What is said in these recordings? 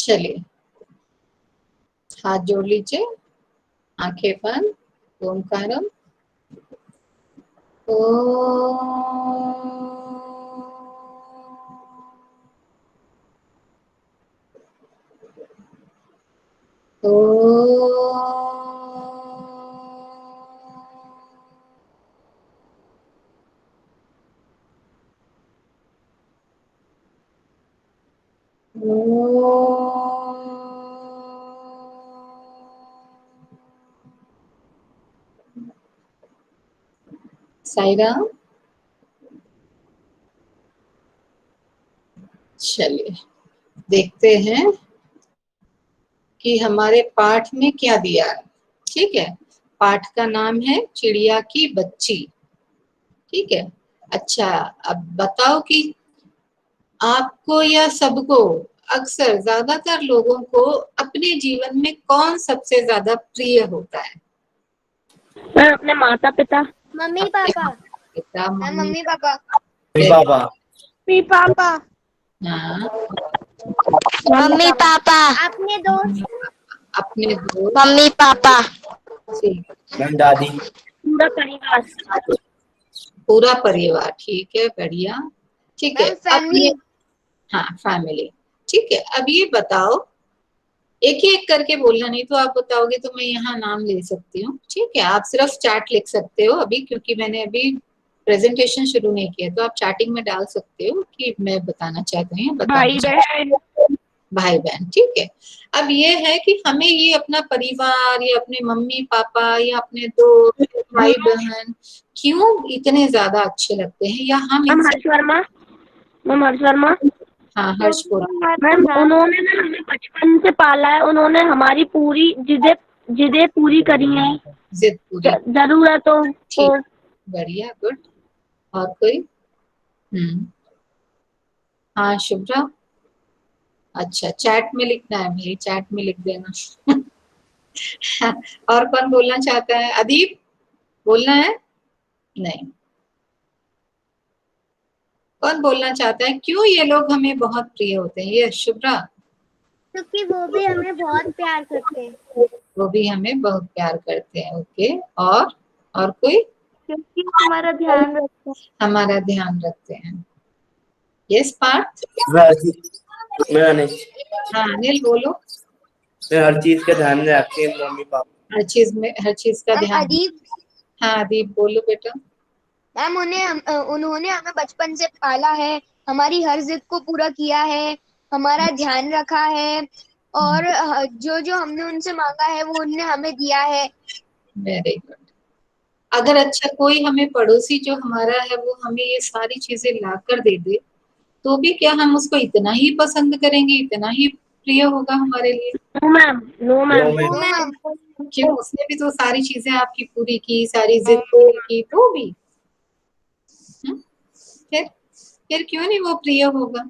चलिए हाथ जोड़ लीजिए, आंखें बंद, ओमकारम। ओ साई राम। चलिए देखते हैं कि हमारे पाठ में क्या दिया है। ठीक है, पाठ का नाम है चिड़िया की बच्ची। ठीक है, अच्छा अब बताओ कि आपको या सबको, अक्सर ज्यादातर लोगों को अपने जीवन में कौन सबसे ज्यादा प्रिय होता है? मैं अपने माता पिता, मम्मी पापा, पिता, मम्मी पापा, पापा, पापा, हाँ, मम्मी पापा, अपने दोस्त, अपने दोस्त, मम्मी पापा, दादी, पूरा परिवार, पूरा परिवार। ठीक है, बढ़िया। ठीक है, फैमिली। हाँ फैमिली। ठीक है, अब ये बताओ, एक ही एक करके बोलना, नहीं तो आप बताओगे तो मैं यहाँ नाम ले सकती हूँ। ठीक है, आप सिर्फ चैट लिख सकते हो अभी, क्योंकि मैंने अभी प्रेजेंटेशन शुरू नहीं किया, तो आप चैटिंग में डाल सकते हो कि मैं बताना चाहती हूँ, भाई बहन, भाई बहन। ठीक है, अब ये है कि हमें ये अपना परिवार या अपने मम्मी पापा या अपने दोस्त भाई बहन क्यों इतने ज्यादा अच्छे लगते हैं, या हम मैम इनसे। हर्ष वर्मा, मैम हर्ष वर्मा, हाँ हर्ष बोल। मैम उन्होंने ना हमें बचपन से पाला है, उन्होंने हमारी पूरी जिदें पूरी करी हैं, जिद पूरी। जरूरतों को। ठीक, बढ़िया, गुड। और कोई? हाँ शुभ्रा। अच्छा, चैट में लिखना है भाई, चैट में लिख देना। और कौन बोलना चाहता है? अदीप बोलना है? नहीं। कौन बोलना चाहता है क्यों ये लोग हमें बहुत प्रिय होते हैं? ये शुभ्रा। क्योंकि वो भी हमें बहुत प्यार करते हैं। वो भी हमें बहुत प्यार करते हैं। ओके, और कोई? क्योंकि हमारा ध्यान रखते हैं। हमारा ध्यान रखते हैं। यस पार्थ। मैं नहीं, हाँ अनिल बोलो। मैं हर चीज का ध्यान रखते हैं मम्मी पापा। हर चीज में, हर चीज का ध्यान। अदीप। हाँ अदीप बोलो बेटा। मैम उन्होंने हमें बचपन से पाला है, हमारी हर जिद को पूरा किया है, हमारा ध्यान रखा है, और जो जो हमने उनसे मांगा है वो उनने हमें दिया है। Very good. अगर अच्छा कोई हमें पड़ोसी जो हमारा है वो हमें ये सारी चीजें ला कर दे दे, तो भी क्या हम उसको इतना ही पसंद करेंगे, इतना ही प्रिय होगा हमारे लिए? No ma'am, no ma'am, no ma'am. क्यों? उसने भी तो सारी चीजें आपकी पूरी की, सारी जिद पूरी की, तो भी हम्म? फिर क्यों नहीं वो प्रिय होगा?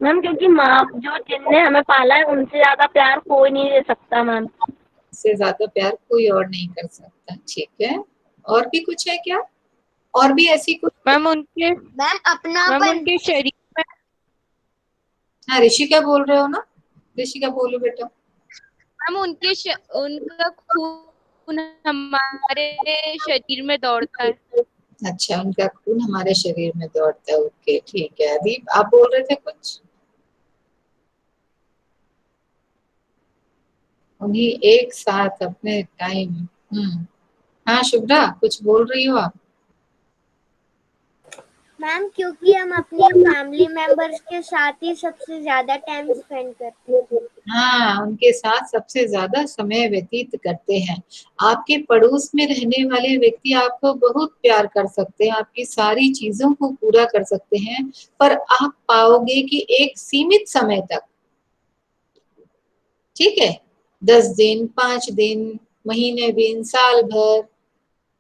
मैम क्योंकि माँ जो जिनने हमें पाला है उनसे ज्यादा प्यार कोई नहीं दे सकता मैम। इससे ज्यादा प्यार कोई और नहीं कर सकता। ठीक है, और भी कुछ है क्या? और भी ऐसी कुछ? मैम उनके शरीर में, हाँ ऋषिका बोल रहे हो ना? ऋषिका बोलो बेटा। मैम उनका खून हमारे शरीर में दौड़ता है। अच्छा, उनका खून हमारे शरीर में दौड़ता है। ओके ठीक है। अभी आप बोल रहे थे कुछ? उन्हीं एक साथ अपने टाइम। हाँ शुभ्रा कुछ बोल रही हो आप? मैम क्योंकि हम अपनी फैमिली मेंबर्स के साथ ही सबसे ज्यादा टाइम स्पेंड करते हैं। हाँ, उनके साथ सबसे ज्यादा समय व्यतीत करते हैं। आपके पड़ोस में रहने वाले व्यक्ति आपको बहुत प्यार कर सकते हैं, आपकी सारी चीजों को पूरा कर सकते हैं, पर आप पाओगे कि एक सीमित समय तक। ठीक है, 10 दिन, 5 दिन, महीने दिन, साल भर,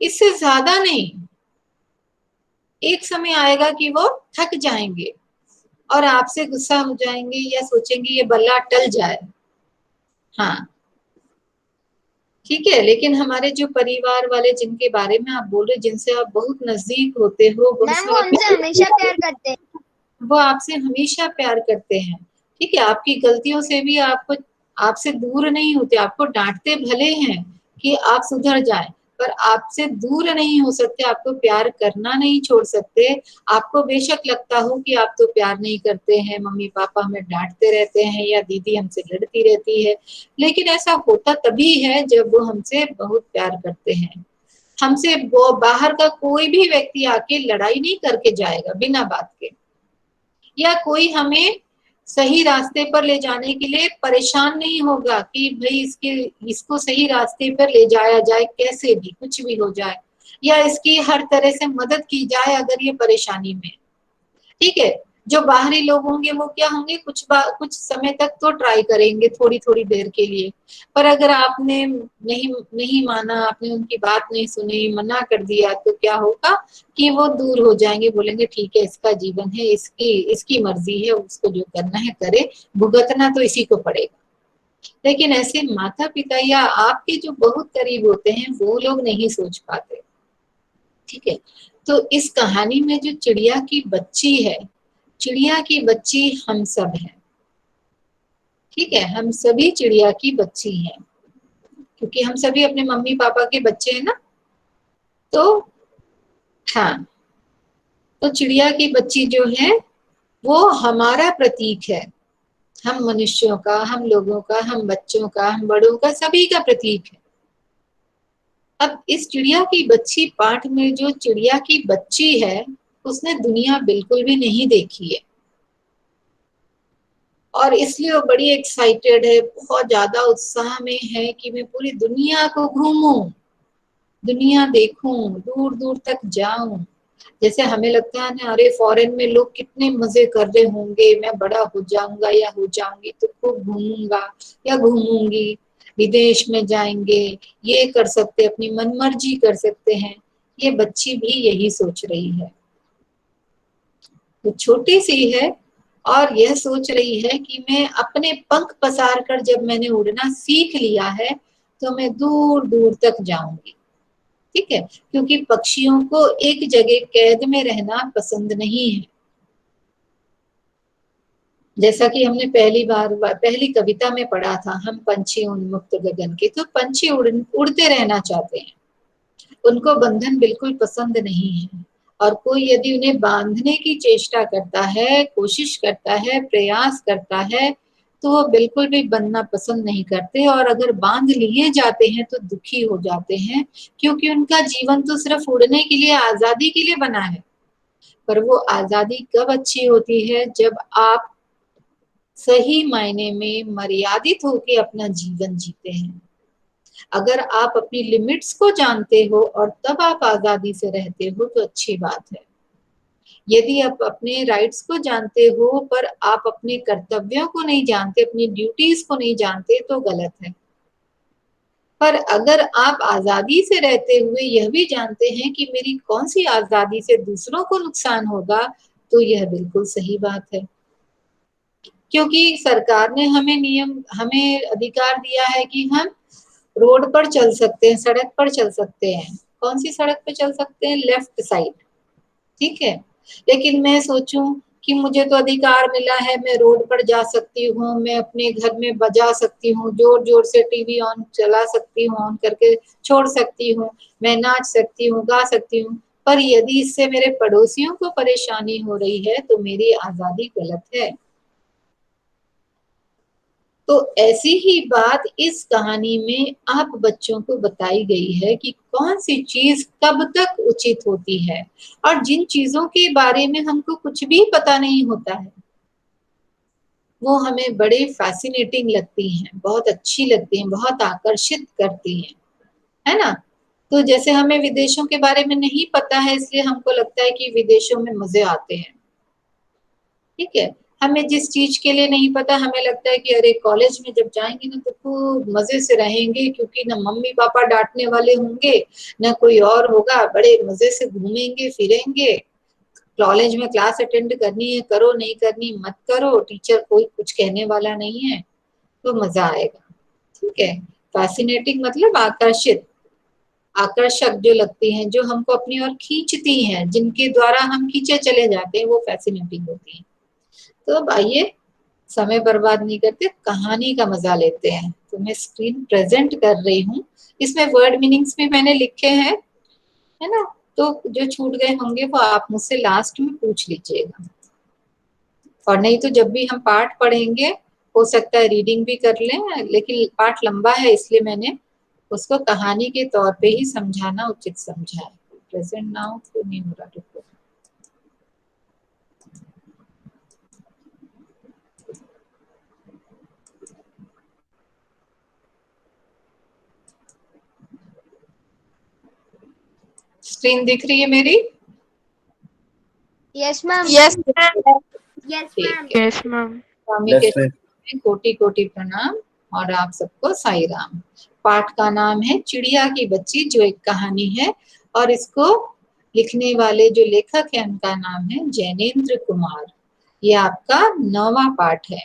इससे ज्यादा नहीं। एक समय आएगा कि वो थक जाएंगे और आपसे गुस्सा हो जाएंगे या सोचेंगे ये बल्ला टल जाए। हाँ ठीक है, लेकिन हमारे जो परिवार वाले जिनके बारे में आप बोल रहे, जिनसे आप बहुत नजदीक होते हो, बहुत मैम वो हमसे हमेशा प्यार करते हैं। वो आपसे हमेशा प्यार करते हैं। ठीक है, आपकी गलतियों से भी आपको आपसे दूर नहीं होते, आपको डांटते भले हैं कि आप सुधर जाएं, पर आपसे दूर नहीं हो सकते, आपको प्यार करना नहीं छोड़ सकते। आपको बेशक लगता हो कि आप तो प्यार नहीं करते हैं, मम्मी पापा हमें डांटते रहते हैं या दीदी हमसे लड़ती रहती है, लेकिन ऐसा होता तभी है जब वो हमसे बहुत प्यार करते हैं। हमसे वो बाहर का कोई भी व्यक्ति आके लड़ाई नहीं करके जाएगा बिना बात के, या कोई हमें सही रास्ते पर ले जाने के लिए परेशान नहीं होगा कि भाई इसको सही रास्ते पर ले जाया जाए, कैसे भी कुछ भी हो जाए, या इसकी हर तरह से मदद की जाए अगर ये परेशानी में। ठीक है, जो बाहरी लोग होंगे वो क्या होंगे, कुछ समय तक तो ट्राई करेंगे थोड़ी थोड़ी देर के लिए, पर अगर आपने नहीं नहीं माना, आपने उनकी बात नहीं सुनी, मना कर दिया, तो क्या होगा कि वो दूर हो जाएंगे, बोलेंगे ठीक है इसका जीवन है, इसकी इसकी मर्जी है, उसको जो करना है करे, भुगतना तो इसी को पड़ेगा। लेकिन ऐसे माता पिता या आपके जो बहुत करीब होते हैं वो लोग नहीं सोच पाते। ठीक है, तो इस कहानी में जो चिड़िया की बच्ची है, चिड़िया की बच्ची हम सब हैं। ठीक है, हम सभी चिड़िया की बच्ची हैं, क्योंकि हम सभी अपने मम्मी पापा के बच्चे हैं ना। तो हाँ, तो चिड़िया की बच्ची जो है वो हमारा प्रतीक है, हम मनुष्यों का, हम लोगों का, हम बच्चों का, हम बड़ों का, सभी का प्रतीक है। अब इस चिड़िया की बच्ची पाठ में जो चिड़िया की बच्ची है उसने दुनिया बिल्कुल भी नहीं देखी है, और इसलिए वो बड़ी एक्साइटेड है, बहुत ज्यादा उत्साह में है कि मैं पूरी दुनिया को घूमूं, दुनिया देखूं, दूर दूर तक जाऊं। जैसे हमें लगता है ना, अरे फॉरेन में लोग कितने मजे कर रहे होंगे, मैं बड़ा हो जाऊंगा या हो जाऊंगी तो खूब घूमूंगा या घूमूंगी, विदेश में जाएंगे, ये कर सकते, अपनी मनमर्जी कर सकते हैं। ये बच्ची भी यही सोच रही है, वो छोटी सी है और यह सोच रही है कि मैं अपने पंख पसार कर जब मैंने उड़ना सीख लिया है तो मैं दूर दूर तक जाऊंगी। ठीक है, क्योंकि पक्षियों को एक जगह कैद में रहना पसंद नहीं है। जैसा कि हमने पहली कविता में पढ़ा था, हम पंछी उन्मुक्त गगन के, तो पंछी उड़ते रहना चाहते हैं, उनको बंधन बिल्कुल पसंद नहीं है। और कोई यदि उन्हें बांधने की चेष्टा करता है, कोशिश करता है, प्रयास करता है, तो वो बिल्कुल भी बनना पसंद नहीं करते, और अगर बांध लिए जाते हैं तो दुखी हो जाते हैं, क्योंकि उनका जीवन तो सिर्फ उड़ने के लिए, आजादी के लिए बना है। पर वो आजादी कब अच्छी होती है, जब आप सही मायने में मर्यादित होकर अपना जीवन जीते हैं। अगर आप अपनी लिमिट्स को जानते हो और तब आप आजादी से रहते हो तो अच्छी बात है। यदि आप अपने राइट्स को जानते हो पर आप अपने कर्तव्यों को नहीं जानते, अपनी ड्यूटीज को नहीं जानते, तो गलत है। पर अगर आप आजादी से रहते हुए यह भी जानते हैं कि मेरी कौन सी आजादी से दूसरों को नुकसान होगा, तो यह बिल्कुल सही बात है। क्योंकि सरकार ने हमें अधिकार दिया है कि हम रोड पर चल सकते हैं, सड़क पर चल सकते हैं। कौन सी सड़क पे चल सकते हैं? Left side. ठीक है, लेकिन मैं सोचूं कि मुझे तो अधिकार मिला है, मैं रोड पर जा सकती हूँ, मैं अपने घर में बजा सकती हूँ, जोर जोर से टीवी ऑन चला सकती हूँ, ऑन करके छोड़ सकती हूँ, मैं नाच सकती हूँ, गा सकती हूँ, पर यदि इससे मेरे पड़ोसियों को परेशानी हो रही है तो मेरी आजादी गलत है। तो ऐसी ही बात इस कहानी में आप बच्चों को बताई गई है कि कौन सी चीज कब तक उचित होती है, और जिन चीजों के बारे में हमको कुछ भी पता नहीं होता है वो हमें बड़े फैसिनेटिंग लगती हैं, बहुत अच्छी लगती हैं, बहुत आकर्षित करती हैं, है ना। तो जैसे हमें विदेशों के बारे में नहीं पता है, इसलिए हमको लगता है कि विदेशों में मजे आते हैं। ठीक है, हमें जिस चीज के लिए नहीं पता, हमें लगता है कि अरे कॉलेज में जब जाएंगे ना तो खूब मजे से रहेंगे, क्योंकि ना मम्मी पापा डांटने वाले होंगे ना कोई और होगा, बड़े मजे से घूमेंगे फिरेंगे। कॉलेज में क्लास अटेंड करनी है करो, नहीं करनी मत करो, टीचर कोई कुछ कहने वाला नहीं है, तो मजा आएगा। ठीक है, फैसिनेटिंग मतलब आकर्षित, आकर्षक जो लगती हैं, जो हमको अपनी ओर खींचती हैं, जिनके द्वारा हम खींचे चले जाते हैं, वो फैसिनेटिंग होती हैं। तो अब आइए समय बर्बाद नहीं करते, कहानी का मजा लेते हैं। तो मैं स्क्रीन प्रेजेंट कर रही हूँ, इसमें वर्ड मीनिंग्स भी मैंने लिखे हैं, है ना। तो जो छूट गए होंगे वो आप मुझसे लास्ट में पूछ लीजिएगा, और नहीं तो जब भी हम पाठ पढ़ेंगे हो सकता है रीडिंग भी कर लें, लेकिन पाठ लंबा है इसलिए मैंने उसको कहानी के तौर पे ही समझाना उचित समझा है। प्रेजेंट नाउ तो नहीं हो रहा, रुको। स्क्रीन दिख रही है मेरी? Yes ma'am. Yes ma'am. Yes ठीक मैम। है। Yes ma'am. स्वामी के चरणों में कोटि कोटि प्रणाम, और आप सबको साई राम। पाठ का नाम है चिड़िया की बच्ची, जो एक कहानी है, और इसको लिखने वाले जो लेखक है उनका नाम है जैनेन्द्र कुमार। ये आपका 9वां पाठ है।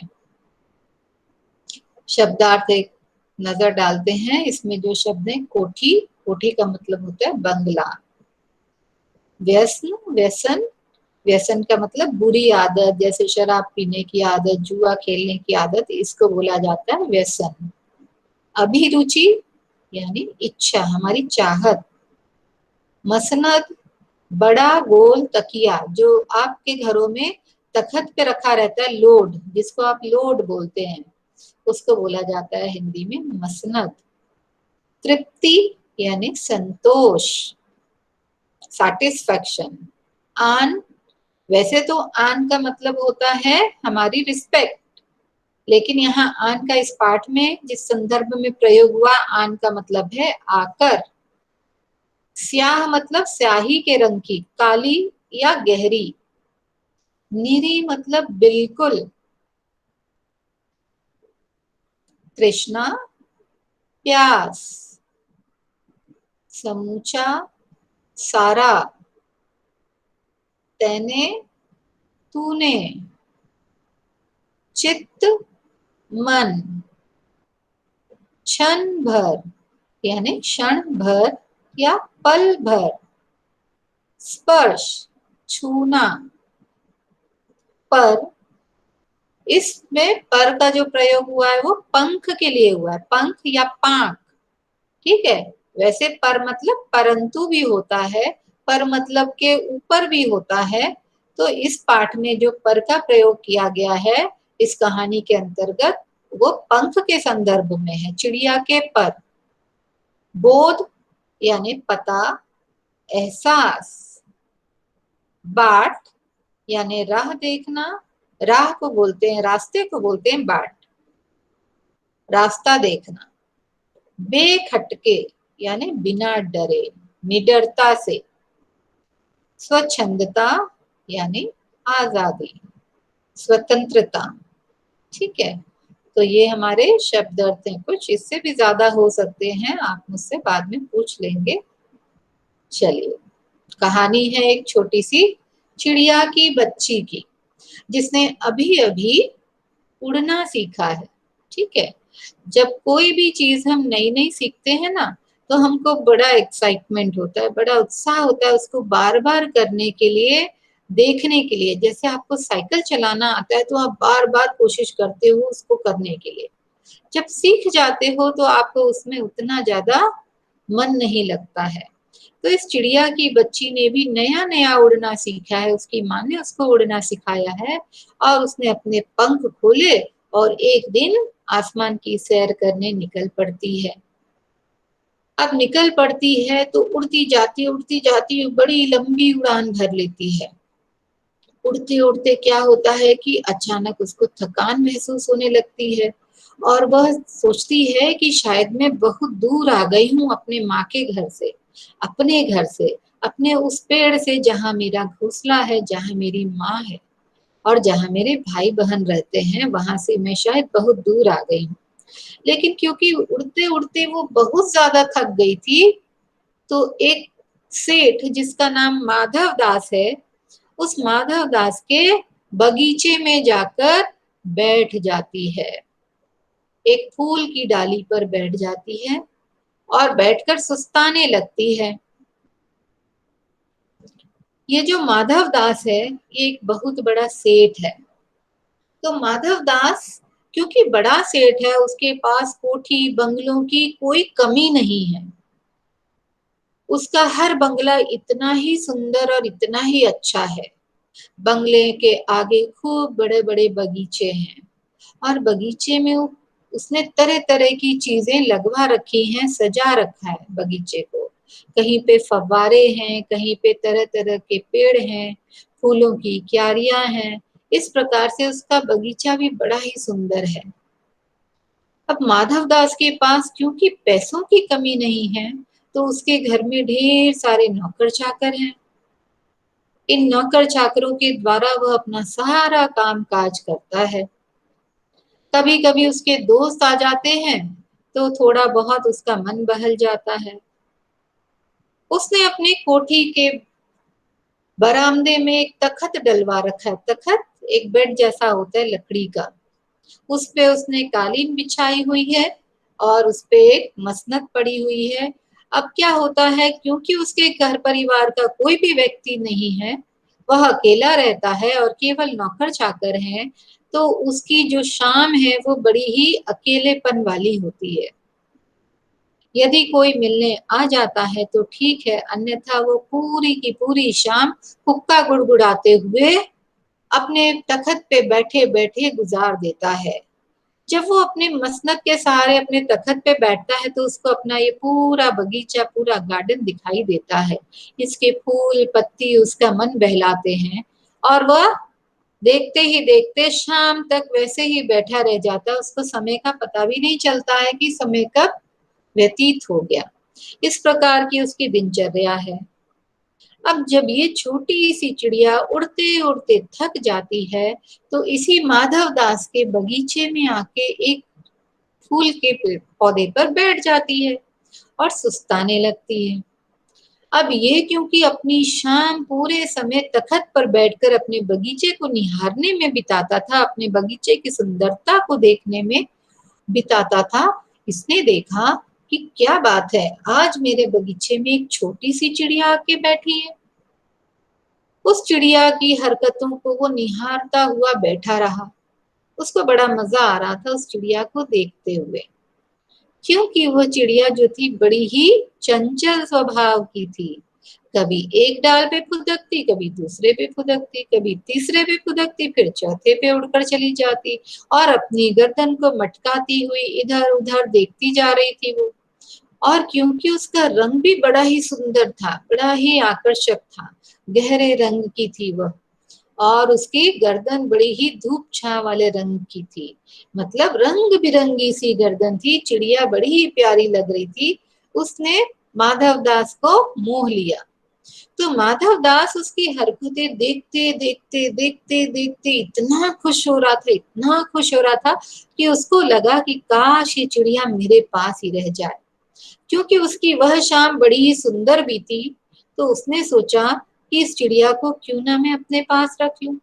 शब्दार्थ एक नजर डालते हैं। इसमें जो शब्द है कोठी, कोठी का मतलब होता है बंगला। व्यसन, व्यसन, व्यसन का मतलब बुरी आदत, जैसे शराब पीने की आदत, जुआ खेलने की आदत, इसको बोला जाता है व्यसन। अभिरुचि यानी इच्छा, हमारी चाहत। मसनद, बड़ा गोल तकिया, जो आपके घरों में तखत पे रखा रहता है, लोड, जिसको आप लोड बोलते हैं, उसको बोला जाता है हिंदी में मसनद। तृप्ति यानी संतोष, सैटिस्फैक्शन। आन, वैसे तो आन का मतलब होता है हमारी रिस्पेक्ट, लेकिन यहाँ आन का इस पाठ में जिस संदर्भ में प्रयोग हुआ, आन का मतलब है आकर। स्याह मतलब स्याही के रंग की, काली या गहरी। निरी मतलब बिल्कुल। तृष्णा, प्यास। समूचा, सारा। तैने, तूने। चित्त, मन। क्षण भर यानी क्षण भर या पल भर। स्पर्श, छूना। पर, इसमें पर का जो प्रयोग हुआ है वो पंख के लिए हुआ है, पंख या पांख, ठीक है। वैसे पर मतलब परंतु भी होता है, पर मतलब के ऊपर भी होता है। तो इस पाठ में जो पर का प्रयोग किया गया है इस कहानी के अंतर्गत, वो पंख के संदर्भ में है, चिड़िया के पर। बोध यानी पता, एहसास। बाट यानी राह देखना, राह को बोलते हैं, रास्ते को बोलते हैं बाट, रास्ता देखना। बेखटके यानी बिना डरे, निडरता से। स्वच्छंदता यानी आजादी, स्वतंत्रता, ठीक है। तो ये हमारे शब्द अर्थ हैं, कुछ इससे भी ज्यादा हो सकते हैं, आप मुझसे बाद में पूछ लेंगे। चलिए, कहानी है एक छोटी सी चिड़िया की बच्ची की, जिसने अभी अभी उड़ना सीखा है, ठीक है। जब कोई भी चीज हम नई नई सीखते हैं ना, तो हमको बड़ा एक्साइटमेंट होता है, बड़ा उत्साह होता है उसको बार बार करने के लिए, देखने के लिए। जैसे आपको साइकिल चलाना आता है तो आप बार बार कोशिश करते हो उसको करने के लिए। जब सीख जाते हो तो आपको उसमें उतना ज्यादा मन नहीं लगता है। तो इस चिड़िया की बच्ची ने भी नया नया उड़ना सीखा है, उसकी माँ ने उसको उड़ना सिखाया है, और उसने अपने पंख खोले और एक दिन आसमान की सैर करने निकल पड़ती है। अब निकल पड़ती है तो उड़ती जाती बड़ी लंबी उड़ान भर लेती है। उड़ते उड़ते क्या होता है कि अचानक उसको थकान महसूस होने लगती है, और वह सोचती है कि शायद मैं बहुत दूर आ गई हूँ अपने माँ के घर से, अपने घर से, अपने उस पेड़ से जहाँ मेरा घोंसला है, जहाँ मेरी माँ है, और जहाँ मेरे भाई बहन रहते हैं, वहां से मैं शायद बहुत दूर आ गई हूँ। लेकिन क्योंकि उड़ते उड़ते वो बहुत ज्यादा थक गई थी, तो एक सेठ जिसका नाम माधव दास है, उस माधव दास के बगीचे में जाकर बैठ जाती है। एक फूल की डाली पर बैठ जाती है और बैठकर सुस्ताने लगती है। ये जो माधव दास है, ये एक बहुत बड़ा सेठ है, तो माधव दास क्योंकि बड़ा सेठ है, उसके पास कोठी बंगलों की कोई कमी नहीं है। उसका हर बंगला इतना ही सुंदर और इतना ही अच्छा है। बंगले के आगे खूब बड़े बड़े बगीचे हैं और बगीचे में उसने तरह तरह की चीजें लगवा रखी हैं, सजा रखा है बगीचे को। कहीं पे फव्वारे हैं, कहीं पे तरह तरह के पेड़ हैं, फूलों की क्यारियां हैं। इस प्रकार से उसका बगीचा भी बड़ा ही सुंदर है। अब माधव दास के पास क्योंकि पैसों की कमी नहीं है, तो उसके घर में ढेर सारे नौकर चाकर हैं। इन नौकर चाकरों के द्वारा वह अपना सारा काम काज करता है। कभी कभी उसके दोस्त आ जाते हैं तो थोड़ा बहुत उसका मन बहल जाता है। उसने अपनी कोठी के बरामदे में एक तखत डलवा रखा है। तखत एक बेड जैसा होता है लकड़ी का। उस पे उसने कालीन बिछाई हुई है और उस पे एक मसनद पड़ी हुई है। अब क्या होता है, क्योंकि उसके घर परिवार का कोई भी व्यक्ति नहीं है, वह अकेला रहता है और केवल नौकर चाकर हैं, तो उसकी जो शाम है वो बड़ी ही अकेलेपन वाली होती है। यदि कोई मिलने आ जाता है तो ठीक है, अन्यथा वो पूरी की पूरी शाम हुक्का गुड़गुड़ाते हुए अपने तखत पे बैठे बैठे गुजार देता है। जब वो अपने मसनद के सहारे अपने तखत पे बैठता है तो उसको अपना ये पूरा बगीचा, पूरा गार्डन दिखाई देता है। इसके फूल पत्ती उसका मन बहलाते हैं और वह देखते ही देखते शाम तक वैसे ही बैठा रह जाता है। उसको समय का पता भी नहीं चलता है कि समय कब व्यतीत हो गया। इस प्रकार की उसकी दिनचर्या है। अब जब ये छोटी सी चिड़िया उड़ते उड़ते थक जाती है तो इसी माधव दास के बगीचे में आके एक फूल के पौधे पर बैठ जाती है और सुस्ताने लगती है। अब ये क्योंकि अपनी शाम पूरे समय तखत पर बैठकर अपने बगीचे को निहारने में बिताता था, अपने बगीचे की सुंदरता को देखने में बिताता था, इसने देखा कि क्या बात है, आज मेरे बगीचे में एक छोटी सी चिड़िया आके बैठी है। उस चिड़िया की हरकतों को वो निहारता हुआ बैठा रहा। उसको बड़ा मजा आ रहा था उस चिड़िया को देखते हुए, क्योंकि वह चिड़िया जो थी बड़ी ही चंचल स्वभाव की थी। कभी एक डाल पे फुदकती, कभी दूसरे पे फुदकती, कभी तीसरे पे फुदकती, फिर चौथे पे उड़कर चली जाती और अपनी गर्दन को मटकाती हुई इधर उधर देखती जा रही थी वो। और क्योंकि उसका रंग भी बड़ा ही सुंदर था, बड़ा ही आकर्षक था, गहरे रंग की थी वह, और उसकी गर्दन बड़ी ही धूप छांव वाले रंग की थी, मतलब रंग बिरंगी सी गर्दन थी। चिड़िया बड़ी ही प्यारी लग रही थी। उसने माधव दास को मोह लिया। तो माधव दास उसकी हरकतें देखते देखते देखते देखते इतना खुश हो रहा था, इतना खुश हो रहा था कि उसको लगा कि काश ये चिड़िया मेरे पास ही रह जाए। क्योंकि उसकी वह शाम बड़ी ही सुंदर बीती, तो उसने सोचा कि इस चिड़िया को क्यों ना मैं अपने पास रख लूं।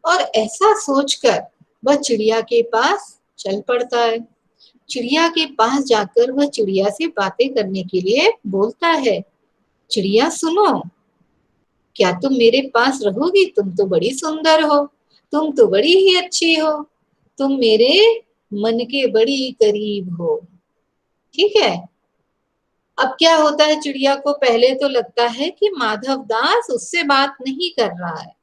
और ऐसा सोचकर वह चिड़िया के पास चल पड़ता है। चिड़िया के पास जाकर वह चिड़िया से बातें करने के लिए बोलता है, चिड़िया सुनो, क्या तुम मेरे पास रहोगी? तुम तो बड़ी सुंदर हो, तुम तो बड़ी ही अच्छी हो, तुम मेरे मन के बड़ी करीब हो। ठीक है। अब क्या होता है, चिड़िया को पहले तो लगता है कि माधव दास उससे बात नहीं कर रहा है,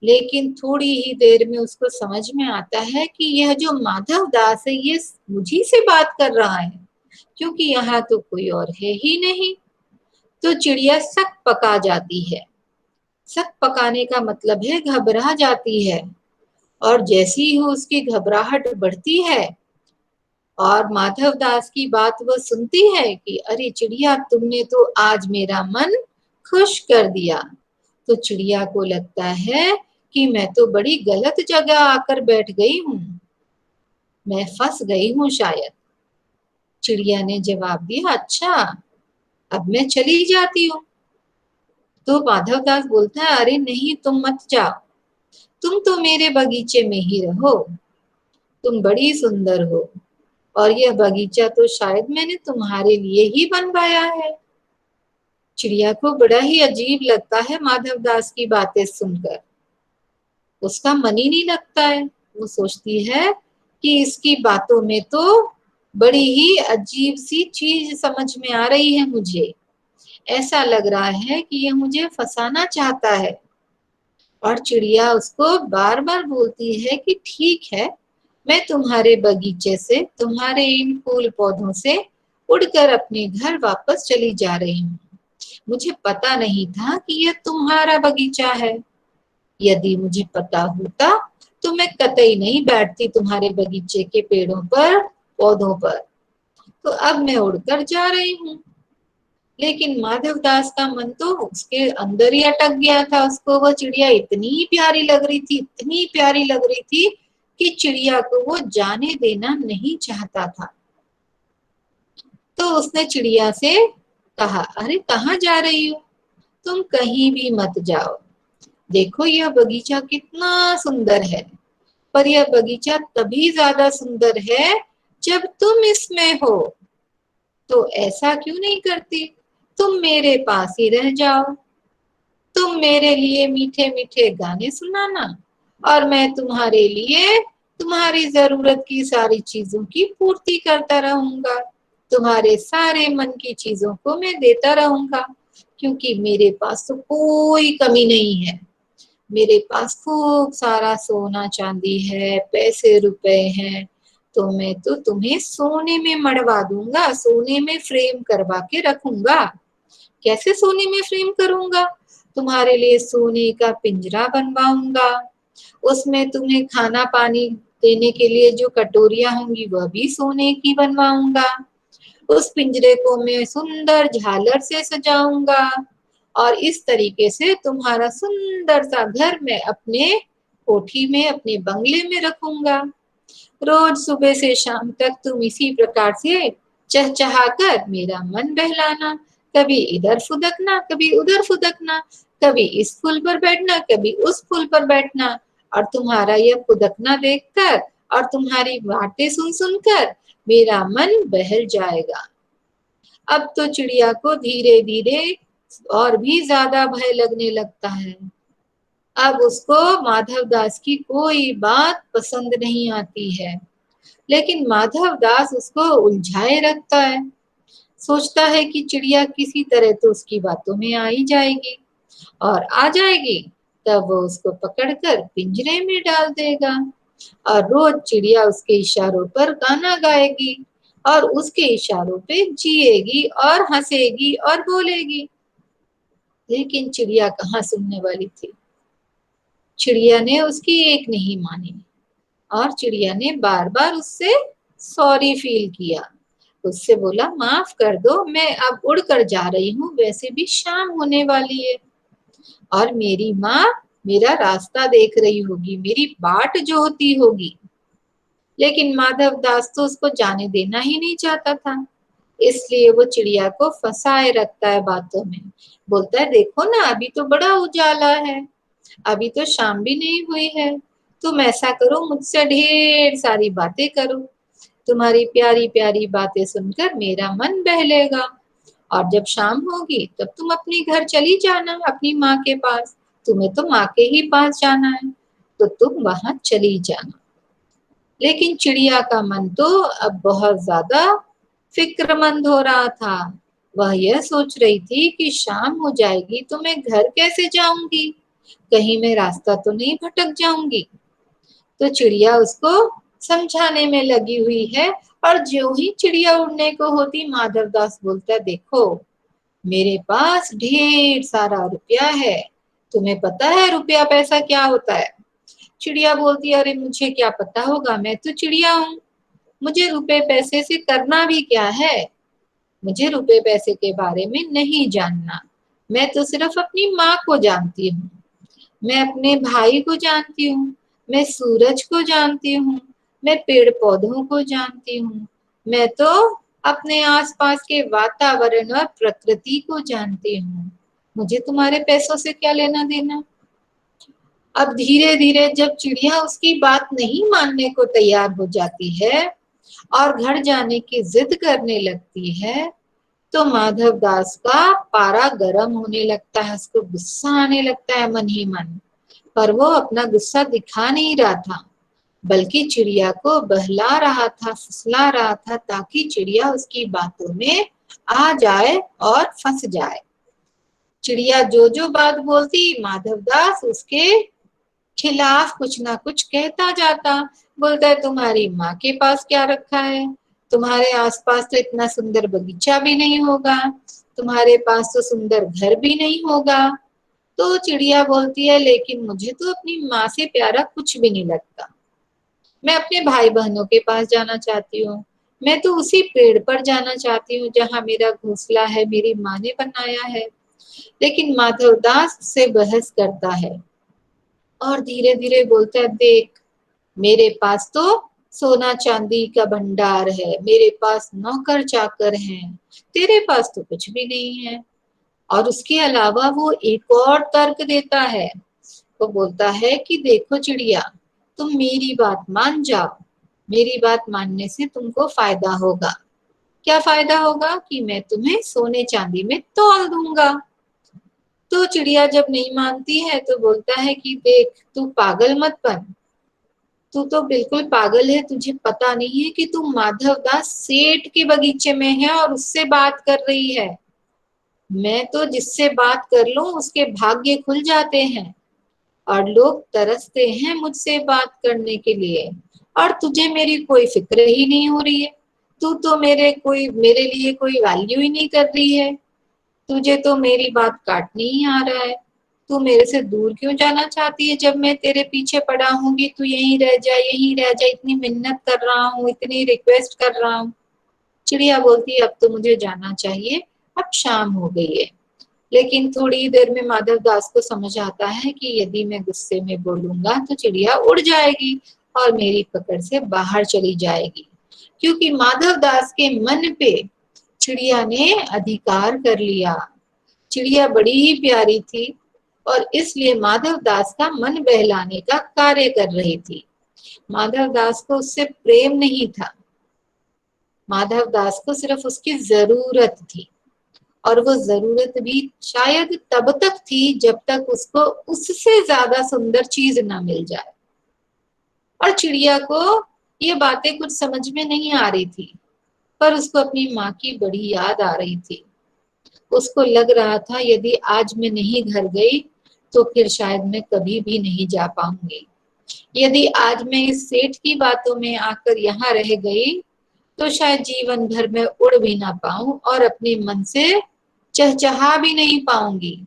लेकिन थोड़ी ही देर में उसको समझ में आता है कि यह जो माधव दास है ये मुझी से बात कर रहा है, क्योंकि यहाँ तो कोई और है ही नहीं। तो चिड़िया सक पका जाती है। सक पकाने का मतलब है घबरा जाती है। और जैसी ही उसकी घबराहट बढ़ती है और माधव दास की बात वह सुनती है कि अरे चिड़िया, तुमने तो आज मेरा मन खुश कर दिया, तो चिड़िया को लगता है कि मैं तो बड़ी गलत जगह आकर बैठ गई हूँ, मैं फंस गई हूँ शायद। चिड़िया ने जवाब दिया, अच्छा, अब मैं चली जाती हूँ। तो माधव दास बोलता है, अरे नहीं, तुम मत जाओ, तुम तो मेरे बगीचे में ही रहो, तुम बड़ी सुंदर हो और यह बगीचा तो शायद मैंने तुम्हारे लिए ही बनवाया है। चिड़िया को बड़ा ही अजीब लगता है माधव दास की बातें सुनकर। उसका मन ही नहीं लगता है। वो सोचती है कि इसकी बातों में तो बड़ी ही अजीब सी चीज समझ में आ रही है मुझे। ऐसा लग रहा है कि ये मुझे फंसाना चाहता है। और चिड़िया उसको बार बार बोलती है कि ठीक है, मैं तुम्हारे बगीचे से, तुम्हारे इन फूल पौधों से उड़कर अपने घर वापस चली जा रही हूँ। मुझे पता नहीं था कि यह तुम्हारा बगीचा है। यदि मुझे पता होता तो मैं कतई नहीं बैठती तुम्हारे बगीचे के पेड़ों पर, पौधों पर। तो अब मैं उड़कर जा रही हूँ। लेकिन माधव दास का मन तो उसके अंदर ही अटक गया था। उसको वो चिड़िया इतनी प्यारी लग रही थी, इतनी प्यारी लग रही थी कि चिड़िया को वो जाने देना नहीं चाहता था। तो उसने चिड़िया से कहा, अरे कहाँ जा रही हो? तुम कहीं भी मत जाओ। देखो यह बगीचा कितना सुंदर है, पर यह बगीचा तभी ज्यादा सुंदर है जब तुम इसमें हो। तो ऐसा क्यों नहीं करती? तुम मेरे पास ही रह जाओ। तुम मेरे लिए मीठे मीठे गाने सुनाना और मैं तुम्हारे लिए तुम्हारी जरूरत की सारी चीजों की पूर्ति करता रहूंगा। तुम्हारे सारे मन की चीजों को मैं देता रहूंगा, क्योंकि मेरे पास तो कोई कमी नहीं है। मेरे पास खूब सारा सोना चांदी है, पैसे रुपए हैं। तो मैं तो तुम्हें सोने में मढ़वा दूंगा, सोने में फ्रेम करवा के रखूंगा। कैसे सोने में फ्रेम करूंगा? तुम्हारे लिए सोने का पिंजरा बनवाऊंगा। उसमें तुम्हें खाना पानी देने के लिए जो कटोरियां होंगी वह भी सोने की बनवाऊंगा। उस पिंजरे को मैं सुंदर झालर से सजाऊंगा और इस तरीके से तुम्हारा सुंदर सा घर मैं अपने कोठी में, अपने बंगले में रखूंगा। रोज सुबह से शाम तक तुम इसी प्रकार से चहचहाकर मेरा मन बहलाना। कभी इधर फुदकना, कभी उधर फुदकना, कभी इस फूल पर बैठना, कभी उस फूल पर बैठना। और तुम्हारा यह फुदकना देखकर और तुम्हारी बातें सुन सुनकर मेरा मन बहल जाएगा। अब तो चिड़िया को धीरे धीरे और भी ज्यादा भय लगने लगता है। अब उसको माधव दास की कोई बात पसंद नहीं आती है, लेकिन माधव दास उसको उलझाए रखता है। सोचता है कि चिड़िया किसी तरह तो उसकी बातों में आ ही जाएगी, और आ जाएगी तब वो उसको पकड़कर पिंजरे में डाल देगा और रोज चिड़िया उसके इशारों पर गाना गाएगी और उसके इशारों पे जिएगी और हंसेगी और बोलेगी। लेकिन चिड़िया कहाँ सुनने वाली थी। चिड़िया ने उसकी एक नहीं मानी और चिड़िया ने बार बार उससे सॉरी फील किया। उससे बोला, माफ कर दो, मैं अब उड़ कर जा रही हूँ, वैसे भी शाम होने वाली है और मेरी माँ मेरा रास्ता देख रही होगी, मेरी बाट जोहती होगी। लेकिन माधव दास तो उसको जाने देना ही नहीं चाहता था, इसलिए वो चिड़िया को फंसाए रखता है बातों में। बोलता है, देखो ना अभी तो बड़ा उजाला है, अभी तो शाम भी नहीं हुई है। तुम ऐसा करो, मुझसे ढेर सारी बातें करो। तुम्हारी प्यारी प्यारी बातें सुनकर मेरा मन बहलेगा और जब शाम होगी तब तुम अपने घर चली जाना, अपनी माँ के पास। तुम्हें तो माँ के ही पास जाना है, तो तुम वहां चली जाना। लेकिन चिड़िया का मन तो अब बहुत ज्यादा फिक्रमंद हो रहा था। वह यह सोच रही थी कि शाम हो जाएगी तो मैं घर कैसे जाऊंगी, कहीं मैं रास्ता तो नहीं भटक जाऊंगी। तो चिड़िया उसको समझाने में लगी हुई है और जो ही चिड़िया उड़ने को होती, माधव दास बोलता है, देखो मेरे पास ढेर सारा रुपया है। तुम्हें पता है रुपया पैसा क्या होता है? चिड़िया बोलती है, अरे मुझे क्या पता होगा, मैं तो चिड़िया हूँ, मुझे रुपए पैसे से करना भी क्या है। मुझे रुपए पैसे के बारे में नहीं जानना। मैं तो सिर्फ अपनी माँ को जानती हूँ, मैं अपने भाई को जानती हूँ, मैं सूरज को जानती हूँ, मैं पेड़ पौधों को जानती हूँ, मैं तो अपने आसपास के वातावरण और प्रकृति को जानती हूँ। मुझे तुम्हारे पैसों से क्या लेना देना। अब धीरे धीरे जब चिड़िया उसकी बात नहीं मानने को तैयार हो जाती है और घर जाने की जिद करने लगती है, तो माधव दास का पारा गर्म होने लगता है, उसको गुस्सा आने लगता है मन ही मन। पर वो अपना गुस्सा दिखा नहीं रहा था, बल्कि चिड़िया को बहला रहा था, फुसला रहा था, ताकि चिड़िया उसकी बातों में आ जाए और फंस जाए। चिड़िया जो जो बात बोलती, माधवदास उसके खिलाफ कुछ ना कुछ कहता जाता। बोलता है, तुम्हारी माँ के पास क्या रखा है, तुम्हारे आसपास तो इतना सुंदर बगीचा भी नहीं होगा, तुम्हारे पास तो सुंदर घर भी नहीं होगा। तो चिड़िया बोलती है, लेकिन मुझे तो अपनी माँ से प्यारा कुछ भी नहीं लगता। मैं अपने भाई बहनों के पास जाना चाहती हूँ, मैं तो उसी पेड़ पर जाना चाहती हूँ जहाँ मेरा घोंसला है, मेरी माँ ने बनाया है। लेकिन माधवदास से बहस करता है और धीरे धीरे बोलता है, देख, मेरे पास तो सोना चांदी का भंडार है, मेरे पास नौकर चाकर हैं, तेरे पास तो कुछ भी नहीं है। और उसके अलावा वो एक और तर्क देता है। वो बोलता है कि देखो चिड़िया, तुम मेरी बात मान जाओ, मेरी बात मानने से तुमको फायदा होगा। क्या फायदा होगा? कि मैं तुम्हें सोने चांदी में तौल दूंगा। तो चिड़िया जब नहीं मानती है तो बोलता है कि देख, तू पागल मत बन, तू तो बिल्कुल पागल है, तुझे पता नहीं है कि तू माधवदास सेठ के बगीचे में है और उससे बात कर रही है। मैं तो जिससे बात कर लूं उसके भाग्य खुल जाते हैं और लोग तरसते हैं मुझसे बात करने के लिए, और तुझे मेरी कोई फिक्र ही नहीं हो रही है। तू तो मेरे लिए कोई वैल्यू ही नहीं कर रही है, तुझे तो मेरी बात काटनी ही आ रहा है। तू मेरे से दूर क्यों जाना चाहती है? जब मैं तेरे पीछे पड़ा हूंगी, तू यहीं रह जा, यहीं रह जा, इतनी मिन्नत कर रहा हूँ, इतनी रिक्वेस्ट कर रहा हूँ। चिड़िया बोलती है, अब तो मुझे जाना चाहिए, अब शाम हो गई है। लेकिन थोड़ी देर में माधवदास को समझ आता है कि यदि मैं गुस्से में बोलूंगा तो चिड़िया उड़ जाएगी और मेरी पकड़ से बाहर चली जाएगी, क्योंकि माधवदास के मन पे चिड़िया ने अधिकार कर लिया। चिड़िया बड़ी ही प्यारी थी और इसलिए माधवदास का मन बहलाने का कार्य कर रही थी। माधवदास को उससे प्रेम नहीं था, माधवदास को सिर्फ उसकी जरूरत थी, और वो जरूरत भी शायद तब तक थी जब तक उसको उससे ज्यादा सुंदर चीज ना मिल जाए। और चिड़िया को ये बातें कुछ समझ में नहीं आ रही थी, पर उसको अपनी माँ की बड़ी याद आ रही थी। उसको लग रहा था, यदि आज मैं नहीं घर गई तो फिर शायद मैं कभी भी नहीं जा पाऊंगी। यदि आज मैं इस सेठ की बातों में आकर यहाँ रह गई तो शायद जीवन भर में उड़ भी ना पाऊं और अपने मन से चहचहा भी नहीं पाऊंगी।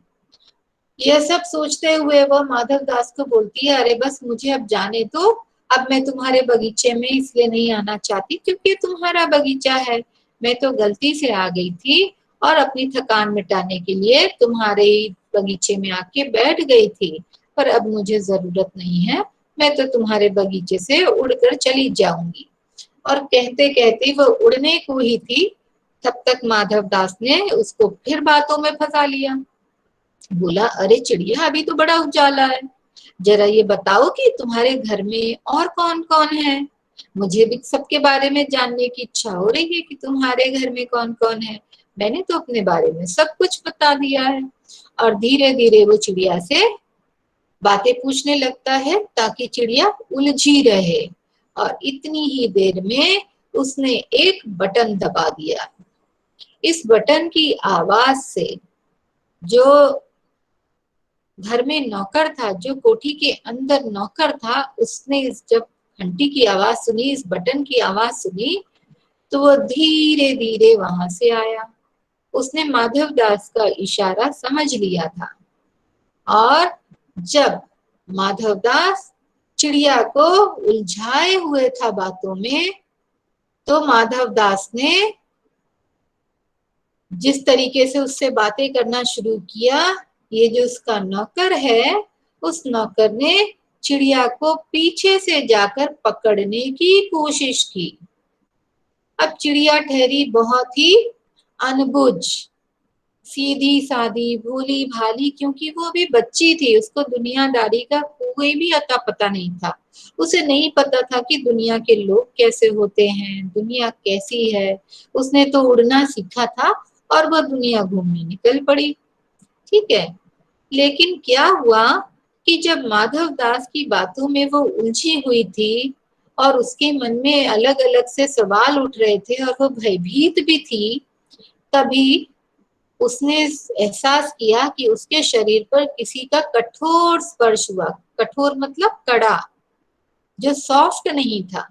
यह सब सोचते हुए वह माधवदास को बोलती है, अरे बस मुझे अब जाने दो, अब मैं तुम्हारे बगीचे में इसलिए नहीं आना चाहती क्योंकि तुम्हारा बगीचा है। मैं तो गलती से आ गई थी और अपनी थकान मिटाने के लिए तुम्हारे बगीचे में आके बैठ गई थी, पर अब मुझे जरूरत नहीं है, मैं तो तुम्हारे बगीचे से उड़कर चली जाऊंगी। और कहते कहते वो उड़ने को ही थी, तब तक माधवदास ने उसको फिर बातों में फंसा लिया। बोला, अरे चिड़िया, अभी तो बड़ा उजाला है, जरा ये बताओ कि तुम्हारे घर में और कौन कौन है। मुझे भी सबके बारे में जानने की इच्छा हो रही है कि तुम्हारे घर में कौन कौन है। मैंने तो अपने बारे में सब कुछ बता दिया है। और धीरे धीरे वो चिड़िया से बातें पूछने लगता है ताकि चिड़िया उलझी रहे। और इतनी ही देर में उसने एक बटन दबा दिया। इस बटन की आवाज से जो घर में नौकर था, जो कोठी के अंदर नौकर था, उसने जब घंटी की आवाज सुनी, इस बटन की आवाज सुनी, तो वो धीरे धीरे वहां से आया। उसने माधवदास का इशारा समझ लिया था, और जब माधवदास चिड़िया को उलझाए हुए था बातों में, तो माधवदास ने जिस तरीके से उससे बातें करना शुरू किया, ये जो उसका नौकर है, उस नौकर ने चिड़िया को पीछे से जाकर पकड़ने की कोशिश की। अब चिड़िया ठहरी बहुत ही अनबुझ, सीधी सादी, भोली भाली, क्योंकि वो भी बच्ची थी, उसको दुनियादारी का कोई भी अता पता नहीं था। उसे नहीं पता था कि दुनिया के लोग कैसे होते हैं, दुनिया कैसी है। उसने तो उड़ना सीखा था और वह दुनिया घूमने निकल पड़ी। ठीक है, लेकिन क्या हुआ कि जब माधव दास की बातों में वो उलझी हुई थी और उसके मन में अलग अलग से सवाल उठ रहे थे और वो भयभीत भी थी, तभी उसने एहसास किया कि उसके शरीर पर किसी का कठोर स्पर्श हुआ। कठोर मतलब कड़ा, जो सॉफ्ट नहीं था।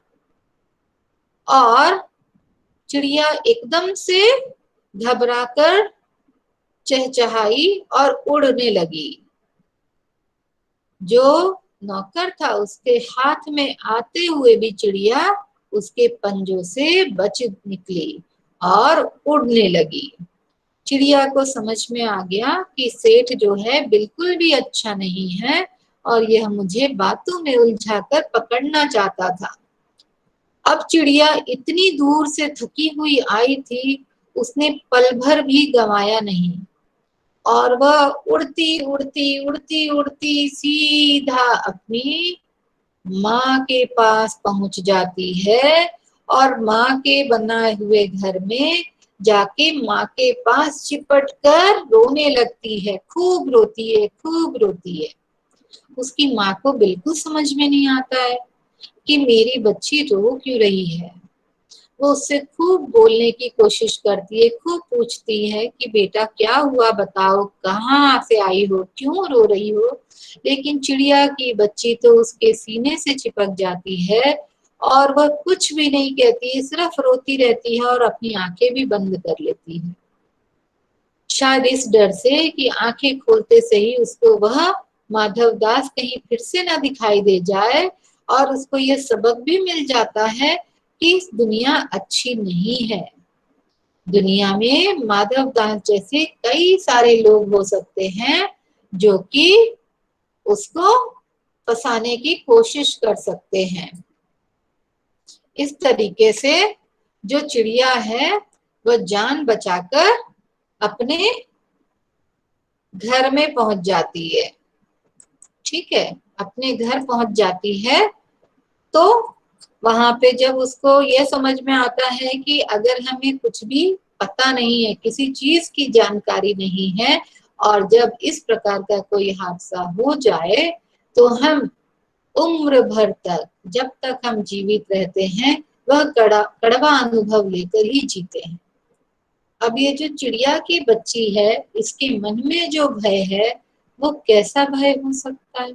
और चिड़िया एकदम से घबराकर चहचहाई और उड़ने लगी। जो नौकर था उसके हाथ में आते हुए भी चिड़िया उसके पंजों से बच निकली और उड़ने लगी। चिड़िया को समझ में आ गया कि सेठ जो है बिल्कुल भी अच्छा नहीं है और यह मुझे बातों में उलझाकर पकड़ना चाहता था। अब चिड़िया इतनी दूर से थकी हुई आई थी, उसने पल भर भी गंवाया नहीं और वह उड़ती उड़ती उड़ती उड़ती सीधा अपनी माँ के पास पहुंच जाती है और माँ के बनाए हुए घर में जाके माँ के पास चिपट कर रोने लगती है। खूब रोती है, खूब रोती है। उसकी माँ को बिल्कुल समझ में नहीं आता है कि मेरी बच्ची रो क्यों रही है। वो उससे खूब बोलने की कोशिश करती है, खूब पूछती है कि बेटा क्या हुआ, बताओ कहाँ से आई हो, क्यों रो रही हो। लेकिन चिड़िया की बच्ची तो उसके सीने से चिपक जाती है और वह कुछ भी नहीं कहती, सिर्फ रोती रहती है और अपनी आंखें भी बंद कर लेती है, शायद इस डर से कि आंखें खोलते से ही उसको वह माधव दास कहीं फिर से ना दिखाई दे जाए और उसको ये सबक भी मिल जाता है कि दुनिया अच्छी नहीं है। दुनिया में माधव दास जैसे कई सारे लोग हो सकते हैं जो कि उसको फंसाने की कोशिश कर सकते हैं। इस तरीके से जो चिड़िया है वह जान बचाकर अपने घर में पहुंच जाती है। ठीक है, अपने घर पहुंच जाती है तो वहां पे जब उसको यह समझ में आता है कि अगर हमें कुछ भी पता नहीं है, किसी चीज की जानकारी नहीं है और जब इस प्रकार का कोई हादसा हो जाए तो हम उम्र भर तक, जब तक हम जीवित रहते हैं, वह कड़वा अनुभव लेकर ही जीते हैं। अब ये जो चिड़िया की बच्ची है, इसके मन में जो भय है वो कैसा भय हो सकता है?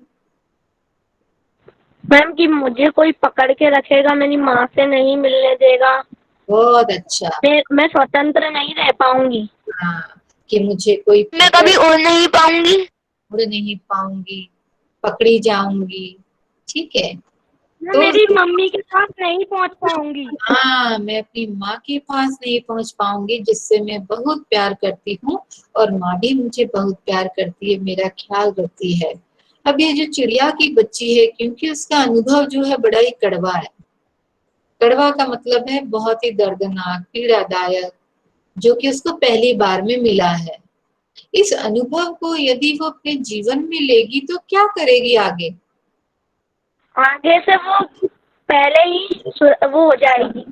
मैम कि मुझे कोई पकड़ के रखेगा, मेरी माँ से नहीं मिलने देगा, बहुत अच्छा। मैं स्वतंत्र नहीं रह पाऊंगी। हाँ, कि मुझे कोई मैं कभी उड़ नहीं पाऊंगी। उड़ नहीं पाऊंगी, पकड़ी जाऊंगी। ठीक है, मैं तो मेरी मम्मी के पास नहीं पहुंच पाऊंगी। हाँ, मैं अपनी माँ के पास नहीं पहुंच पाऊंगी जिससे मैं बहुत प्यार करती हूँ और माँ भी मुझे बहुत प्यार करती है, मेरा ख्याल रखती है। अब ये जो चिड़िया की बच्ची है, क्योंकि उसका अनुभव जो है बड़ा ही कड़वा है। कड़वा का मतलब है बहुत ही दर्दनाक, पीड़ादायक, जो कि उसको पहली बार में मिला है। इस अनुभव को यदि वो अपने जीवन में लेगी तो क्या करेगी आगे? आगे से वो पहले ही वो हो जाएगी,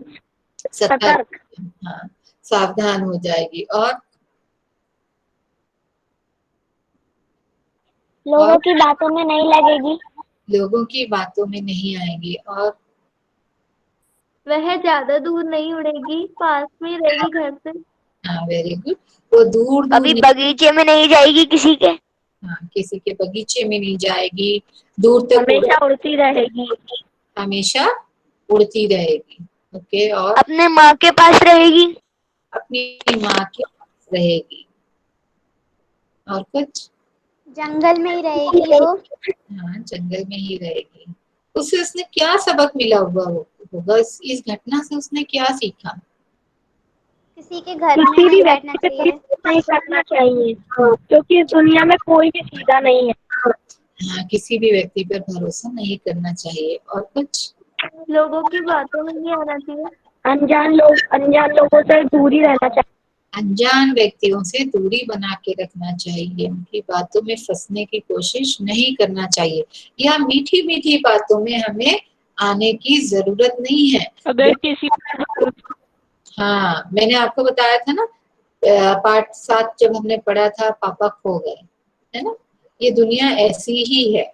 सतर्क। हाँ, सावधान हो जाएगी और लोगों की बातों में नहीं लगेगी, लोगों की बातों में नहीं आएगी और वह ज्यादा दूर नहीं उड़ेगी, पास में रहेगी घर से। हाँ, वेरी गुड। वो दूर दूर कभी बगीचे में नहीं जाएगी किसी के। हाँ, किसी के बगीचे में नहीं जाएगी, दूर तक हमेशा उड़ती रहेगी, हमेशा उड़ती रहेगी। ओके, और अपने माँ के पास रहेगी। अपनी माँ के पास रहेगी। और कुछ? जंगल में ही रहेगी वो। हाँ, जंगल में ही रहेगी। उससे उसने क्या सबक मिला हुआ होगा? इस घटना से उसने क्या सीखा? किसी के घर में किसी भी नहीं बैठना व्यक्ति पे चाहिए। नहीं करना चाहिए, क्योंकि इस दुनिया में कोई भी सीधा नहीं है। हाँ, किसी भी व्यक्ति पर भरोसा नहीं करना चाहिए। और कुछ? लोगों की बातों में नहीं आना चाहिए। अनजान लोगों से दूर ही रहना चाहिए। अनजान व्यक्तियों से दूरी बना के रखना चाहिए, उनकी बातों में फंसने की कोशिश नहीं करना चाहिए, या मीठी मीठी बातों में हमें आने की जरूरत नहीं है। अगर किसी हाँ, मैंने आपको बताया था ना, पार्ट 7 जब हमने पढ़ा था, पापा खो गए, है ना। ये दुनिया ऐसी ही है,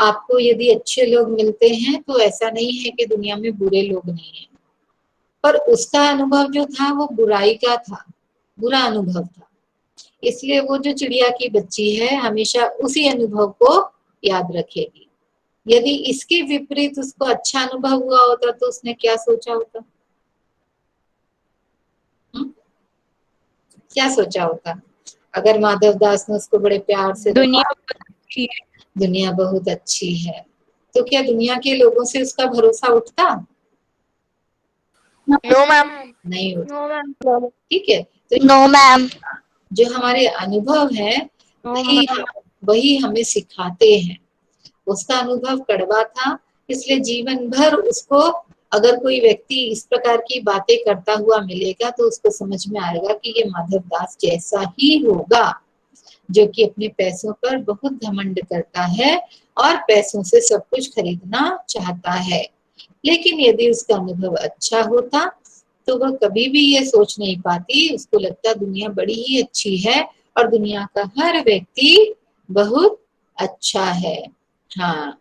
आपको यदि अच्छे लोग मिलते हैं तो ऐसा नहीं है कि दुनिया में बुरे लोग नहीं हैं, पर उसका अनुभव जो था वो बुराई का था, बुरा अनुभव था। इसलिए वो जो चिड़िया की बच्ची है हमेशा उसी अनुभव को याद रखेगी। यदि इसके विपरीत उसको अच्छा अनुभव हुआ होता तो उसने क्या सोचा होता? क्या सोचा होता? अगर माधव दास ने उसको बड़े प्यार से दुनिया बहुत अच्छी है। दुनिया बहुत अच्छी है, तो क्या दुनिया के लोगों से उसका भरोसा उठता? No ma'am. नहीं उठता। No ma'am. ठीक है, तो नो मैम। जो हमारे अनुभव है वही हमें सिखाते हैं। उसका अनुभव कड़वा था, इसलिए जीवन भर उसको, अगर कोई व्यक्ति इस प्रकार की बातें करता हुआ मिलेगा तो उसको समझ में आएगा कि ये माधव दास जैसा ही होगा, जो कि अपने पैसों पर बहुत घमंड करता है और पैसों से सब कुछ खरीदना चाहता है। लेकिन यदि उसका अनुभव अच्छा होता तो वह कभी भी ये सोच नहीं पाती, उसको लगता दुनिया बड़ी ही अच्छी है और दुनिया का हर व्यक्ति बहुत अच्छा है। हाँ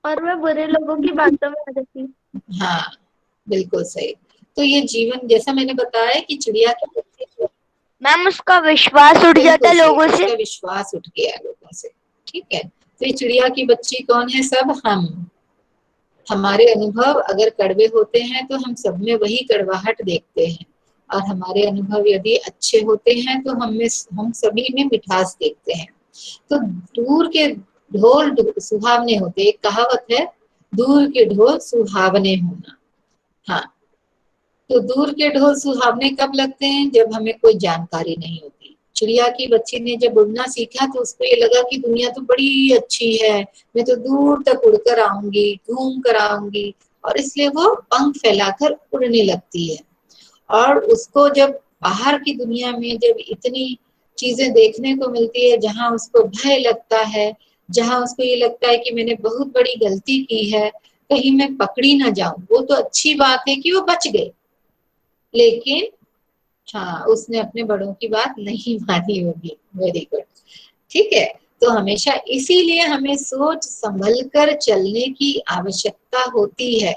और मैं बुरे लोगों की बातों में आ जाती हूँ। हाँ, बिल्कुल सही। तो ये जीवन, जैसा मैंने बताया कि चिड़िया की बच्ची, मैम उसका विश्वास उठ जाता है लोगों से। उसका विश्वास उठ गया लोगों से। ठीक है, तो ये चिड़िया की बच्ची कौन है? सब हम। हमारे अनुभव अगर कड़वे होते हैं तो हम सब में वही कड़वाहट देखते हैं, और हमारे अनुभव यदि अच्छे होते हैं तो हम सभी में मिठास देखते हैं। तो दूर के ढोल सुहावने होते, एक कहावत है, दूर के ढोल सुहावने होना। हाँ, तो दूर के ढोल सुहावने कब लगते हैं? जब हमें कोई जानकारी नहीं होती। चिड़िया की बच्ची ने जब उड़ना सीखा तो उसको ये लगा कि दुनिया तो बड़ी अच्छी है, मैं तो दूर तक उड़कर आऊंगी, घूम कर आऊंगी, और इसलिए वो पंख फैलाकर उड़ने लगती है। और उसको जब बाहर की दुनिया में जब इतनी चीजें देखने को मिलती है जहां उसको भय लगता है, जहां उसको ये लगता है कि मैंने बहुत बड़ी गलती की है, कहीं मैं पकड़ी ना जाऊं, वो तो अच्छी बात है कि वो बच गए, लेकिन हाँ, उसने अपने बड़ों की बात नहीं मानी होगी। Very good. ठीक है, तो हमेशा इसीलिए हमें सोच संभल कर चलने की आवश्यकता होती है।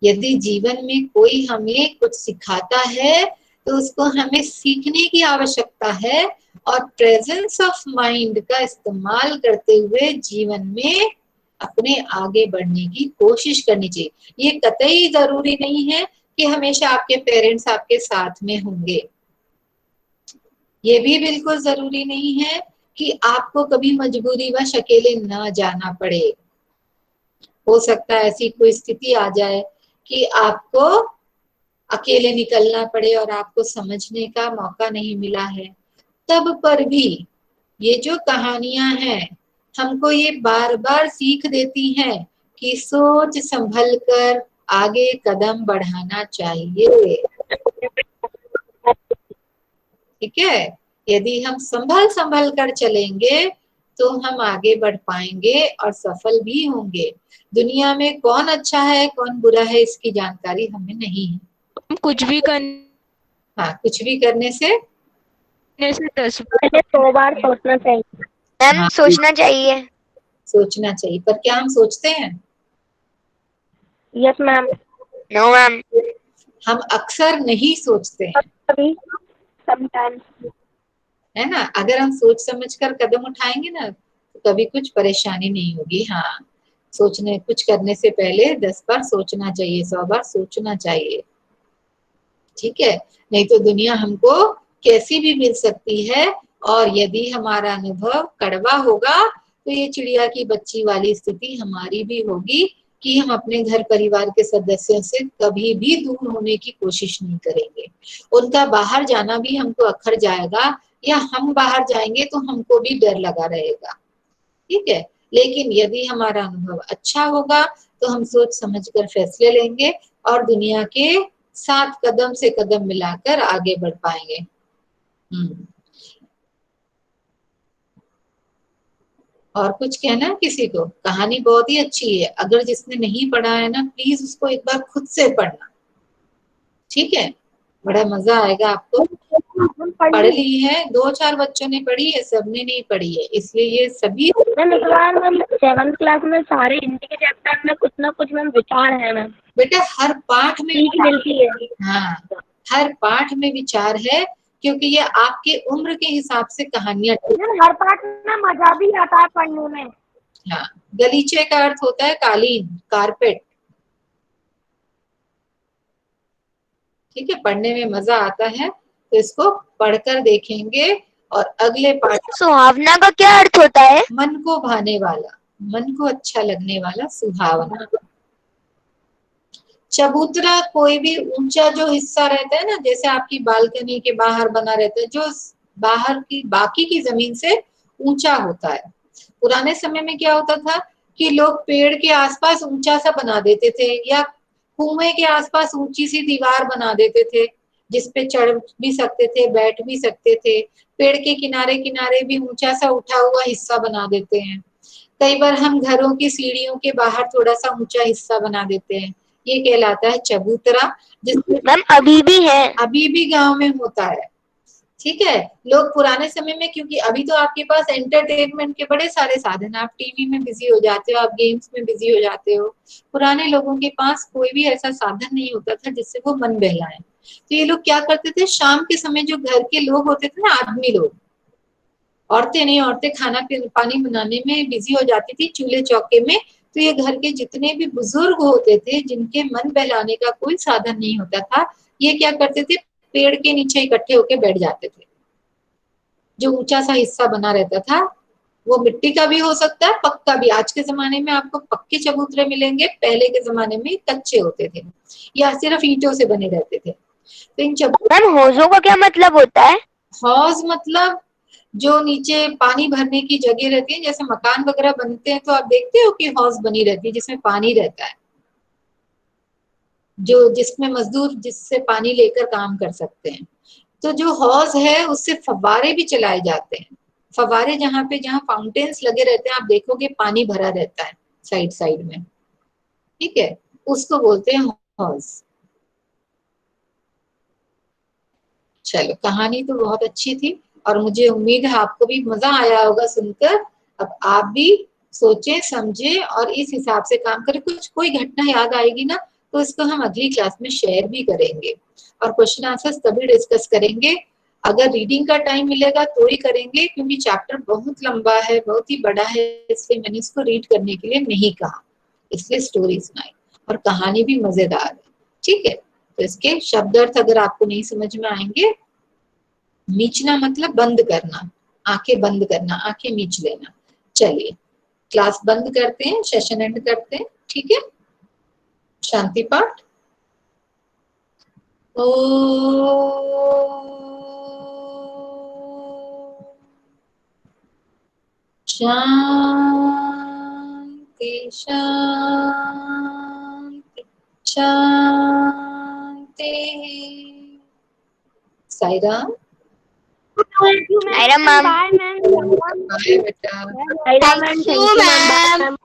यदि जीवन में कोई हमें कुछ सिखाता है तो उसको हमें सीखने की आवश्यकता है, और प्रेजेंस ऑफ माइंड का इस्तेमाल करते हुए जीवन में अपने आगे बढ़ने की कोशिश करनी चाहिए। ये कतई जरूरी नहीं है कि हमेशा आपके पेरेंट्स आपके साथ में होंगे। ये भी बिल्कुल जरूरी नहीं है कि आपको कभी मजबूरीवश अकेले ना जाना पड़े। हो सकता है ऐसी कोई स्थिति आ जाए कि आपको अकेले निकलना पड़े और आपको समझने का मौका नहीं मिला है, तब पर भी ये जो कहानियां हैं हमको ये बार बार सीख देती हैं कि सोच संभल कर आगे कदम बढ़ाना चाहिए। ठीक है, यदि हम संभल संभल कर चलेंगे तो हम आगे बढ़ पाएंगे और सफल भी होंगे। दुनिया में कौन अच्छा है कौन बुरा है इसकी जानकारी हमें नहीं है। हम कुछ भी करने हाँ, कुछ भी करने से से 10 पहले 100 बार सोचना चाहिए। मैम हाँ, सोचना चाहिए। सोचना चाहिए, पर क्या हम सोचते हैं? Yes ma'am. No ma'am. हम अक्सर नहीं सोचते हैं, कभी समटाइम्स। है ना। अगर हम सोच समझ कर कदम उठाएंगे ना तो कभी कुछ परेशानी नहीं होगी। हाँ, सोचने कुछ करने से पहले 10 बार सोचना चाहिए, 100 बार सोचना चाहिए। ठीक है, नहीं तो दुनिया हमको कैसी भी मिल सकती है, और यदि हमारा अनुभव कड़वा होगा तो ये चिड़िया की बच्ची वाली स्थिति हमारी भी होगी कि हम अपने घर परिवार के सदस्यों से कभी भी दूर होने की कोशिश नहीं करेंगे। उनका बाहर जाना भी हमको अखर जाएगा, या हम बाहर जाएंगे तो हमको भी डर लगा रहेगा। ठीक है, लेकिन यदि हमारा अनुभव अच्छा होगा तो हम सोच समझ कर फैसले लेंगे और दुनिया के साथ कदम से कदम मिलाकर आगे बढ़ पाएंगे। और कुछ कहना है किसी को? कहानी बहुत ही अच्छी है, अगर जिसने नहीं पढ़ा है ना प्लीज उसको एक बार खुद से पढ़ना। ठीक है, बड़ा मजा आएगा आपको। पढ़ ली है, 2-4 बच्चों ने पढ़ी है, सबने नहीं पढ़ी है, इसलिए ये सभी मैम इस बार मैम 7th क्लास में सारे हिंदी के चैप्टर में कुछ ना कुछ मैम विचार है मैम, बेटा हर पाठ में सीख मिलती है। हाँ, हर पाठ में विचार है, क्योंकि ये आपके उम्र के हिसाब से कहानियां। मैम हर पाठ में मजा भी आता है पढ़ने में। हाँ, गलीचे का अर्थ होता है कालीन, कारपेट। ठीक है, पढ़ने में मजा आता है, तो इसको पढ़कर देखेंगे। और अगले पाठ, सुहावना का क्या अर्थ होता है? मन को भाने वाला, मन को अच्छा लगने वाला, सुहावना। चबूतरा कोई भी ऊंचा जो हिस्सा रहता है ना, जैसे आपकी बालकनी के बाहर बना रहता है, जो बाहर की बाकी की जमीन से ऊंचा होता है। पुराने समय में क्या होता था कि लोग पेड़ के आसपास ऊंचा सा बना देते थे, या कुएं के आसपास ऊंची सी दीवार बना देते थे, जिसपे चढ़ भी सकते थे, बैठ भी सकते थे। पेड़ के किनारे किनारे भी ऊंचा सा उठा हुआ हिस्सा बना देते हैं। कई बार हम घरों की सीढ़ियों के बाहर थोड़ा सा ऊंचा हिस्सा बना देते हैं, ये कहलाता है चबूतरा, जिसमें मैम अभी भी है। अभी भी गांव में होता है। ठीक है, लोग पुराने समय में, क्योंकि अभी तो आपके पास एंटरटेनमेंट के बड़े सारे साधन, आप टीवी में बिजी हो जाते हो, आप गेम्स में बिजी हो जाते हो। पुराने लोगों के पास कोई भी ऐसा साधन नहीं होता था जिससे वो मन बहलाए। तो ये लोग क्या करते थे, शाम के समय जो घर के लोग होते थे ना, आदमी लोग, औरतें नहीं, औरतें खाना पानी बनाने में बिजी हो जाती थी चूल्हे चौके में। तो ये घर के जितने भी बुजुर्ग होते थे, जिनके मन बहलाने का कोई साधन नहीं होता था, ये क्या करते थे, पेड़ के नीचे इकट्ठे होके बैठ जाते थे। जो ऊंचा सा हिस्सा बना रहता था, वो मिट्टी का भी हो सकता है, पक्का भी। आज के जमाने में आपको पक्के चबूतरे मिलेंगे, पहले के जमाने में कच्चे होते थे या सिर्फ ईंटों से बने रहते थे। तो इन मैम हौजों का क्या मतलब होता है? हौज मतलब जो नीचे पानी भरने की जगह रहती है, जैसे मकान वगैरह बनते हैं तो आप देखते हो कि हौज बनी रहती है जिसमें पानी रहता है, जो जिसमें मजदूर जिससे पानी लेकर काम कर सकते हैं। तो जो हौज है उससे फव्वारे भी चलाए जाते हैं। फव्वारे जहाँ पे, जहाँ फाउंटेन्स लगे रहते हैं, आप देखोगे पानी भरा रहता है साइड साइड में। ठीक है, उसको बोलते हैं हौज। चलो, कहानी तो बहुत अच्छी थी, और मुझे उम्मीद है आपको भी मजा आया होगा सुनकर। अब आप भी सोचें, समझें और इस हिसाब से काम करें। कुछ कोई घटना याद आएगी ना, तो इसको हम अगली क्लास में शेयर भी करेंगे, और क्वेश्चन आंसर्स तभी डिस्कस करेंगे। अगर रीडिंग का टाइम मिलेगा तो ही करेंगे, क्योंकि चैप्टर बहुत लंबा है, बहुत ही बड़ा है, इसलिए मैंने इसको रीड करने के लिए नहीं कहा, इसलिए स्टोरी सुनाई। और कहानी भी मजेदार है। ठीक है, तो इसके शब्द अर्थ अगर आपको नहीं समझ में आएंगे, मीचना मतलब बंद करना, आंखें बंद करना, आंखें मीच लेना। चलिए, क्लास बंद करते हैं, सेशन एंड करते हैं। ठीक है, शांति पाठ। ओ शांति शांति शांति। Sai Ram. Sairam ma'am. Bye ma'am. Bye बेटा। Sairam ma'am, thank you ma'am.